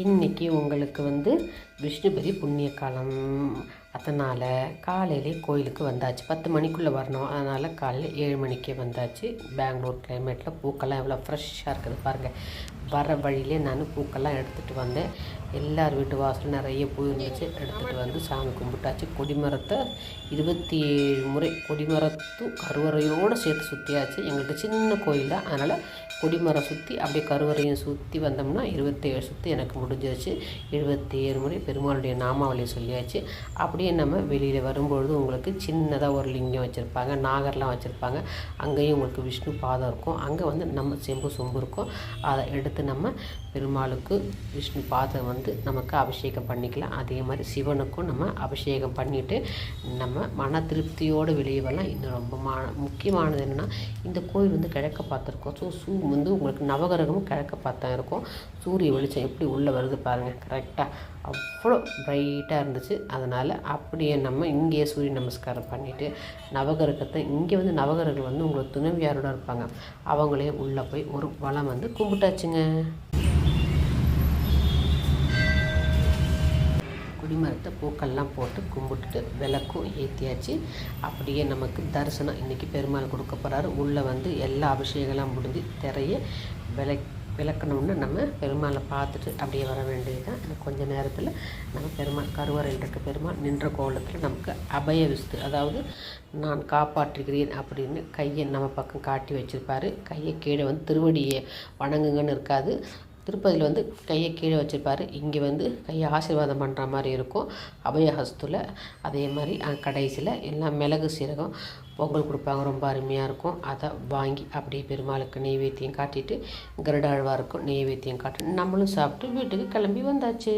இன்றைக்கி உங்களுக்கு விஷ்ணுபதி புண்ணிய காலம். அதனால் காலையிலே கோயிலுக்கு வந்தாச்சு. 10 மணிக்குள்ளே வரணும். அதனால் காலையில் 7 மணிக்கே வந்தாச்சு. பெங்களூர் கிளைமேட்டில் பூக்கெல்லாம் எவ்வளோ ஃப்ரெஷ்ஷாக இருக்குது பாருங்கள். வர வழியிலே நான் பூக்கெல்லாம் எடுத்துகிட்டு வந்தேன். எல்லார் வீட்டு வாசலும் நிறைய பூ இருந்துச்சு. எடுத்துகிட்டு வந்து சாமி கும்பிட்டாச்சு. கொடிமரத்தை 27 முறை கொடிமரத்தும் கருவறையோடு சேர்த்து சுற்றியாச்சு. எங்களுக்கு சின்ன கோயில் தான், அதனால் கொடிமரம் சுற்றி அப்படியே கருவறையும் சுற்றி வந்தோம்னா 27 சுற்றி எனக்கு முடிஞ்சிருச்சு. 77 முறை பெருமாளுடைய நாமாவளியை சொல்லியாச்சு. அப்படியே நம்ம வெளியில் வரும்பொழுது உங்களுக்கு சின்னதாக ஒரு லிங்கம் வச்சுருப்பாங்க, நாகர்லாம் வச்சுருப்பாங்க. அங்கேயும் உங்களுக்கு விஷ்ணு பாதம் இருக்கும். அங்கே நம்ம செம்பு சொம்பு இருக்கும். அதை எடுத்து நம்ம பெருமாளுக்கு விஷ்ணு பாதம் நமக்கு அபிஷேகம் பண்ணிக்கலாம். அதே மாதிரி சிவனுக்கும் நம்ம அபிஷேகம் பண்ணிவிட்டு நம்ம மன திருப்தியோடு வெளியே வரலாம். இன்னும் ரொம்ப முக்கியமானது என்னென்னா, இந்த கோயில் கிழக்க பார்த்துருக்கோம். ஸோ உங்களுக்கு நவகிரகமும் கிழக்க பார்த்தா இருக்கும். சூரிய வெளிச்சம் எப்படி உள்ளே வருது பாருங்கள். கரெக்டாக அவ்வளோ ப்ரைட்டாக இருந்துச்சு. அதனால் அப்படியே நம்ம இங்கேயே சூரிய நமஸ்காரம் பண்ணிவிட்டு நவகிரகத்தை இங்கே நவகிரகம் உங்களுக்கு துணைவியாரோட இருப்பாங்க. அவங்களே உள்ளே போய் ஒரு வளம் கும்பிட்டாச்சுங்க. கொடிமரத்தை பூக்கள்லாம் போட்டு கும்பிட்டுட்டு விளக்கும் ஏற்றியாச்சு. அப்படியே நமக்கு தரிசனம் இன்றைக்கி பெருமாள் கொடுக்க போகிறாரு. உள்ளே எல்லா அபிஷேகம்லாம் முடிஞ்சு திரையை விளக்கணும்னு நம்ம பெருமாளை பார்த்துட்டு அப்படியே வர வேண்டியது தான். இன்னும் கொஞ்சம் நேரத்தில் நம்ம பெருமாள் கருவறையில் இருக்க பெருமாள் நின்ற கோலத்தில் நமக்கு அபய விஸ்து, அதாவது நான் காப்பாற்றுகிறேன் அப்படின்னு கையை நம்ம பக்கம் காட்டி வச்சுருப்பார். கையை கீழே திருவடியை வணங்குங்கன்னு இருக்காது. திருப்பதியில் கையை கீழே வச்சுருப்பார். இங்கே கையை ஆசீர்வாதம் பண்ணுற மாதிரி இருக்கும் அபயஹஸ்துல. அதே மாதிரி கடைசியில் எல்லாம் மிளகு சீரகம் பொங்கல் கொடுப்பாங்க. ரொம்ப அருமையாக இருக்கும். அதை வாங்கி அப்படியே பெருமாளுக்கு நெய்வேத்தியம் காட்டிட்டு கருடாழ்வாருக்கும் நெய்வேத்தியம் காட்டி நம்மளும் சாப்பிட்டு வீட்டுக்கு கிளம்பி வந்தாச்சு.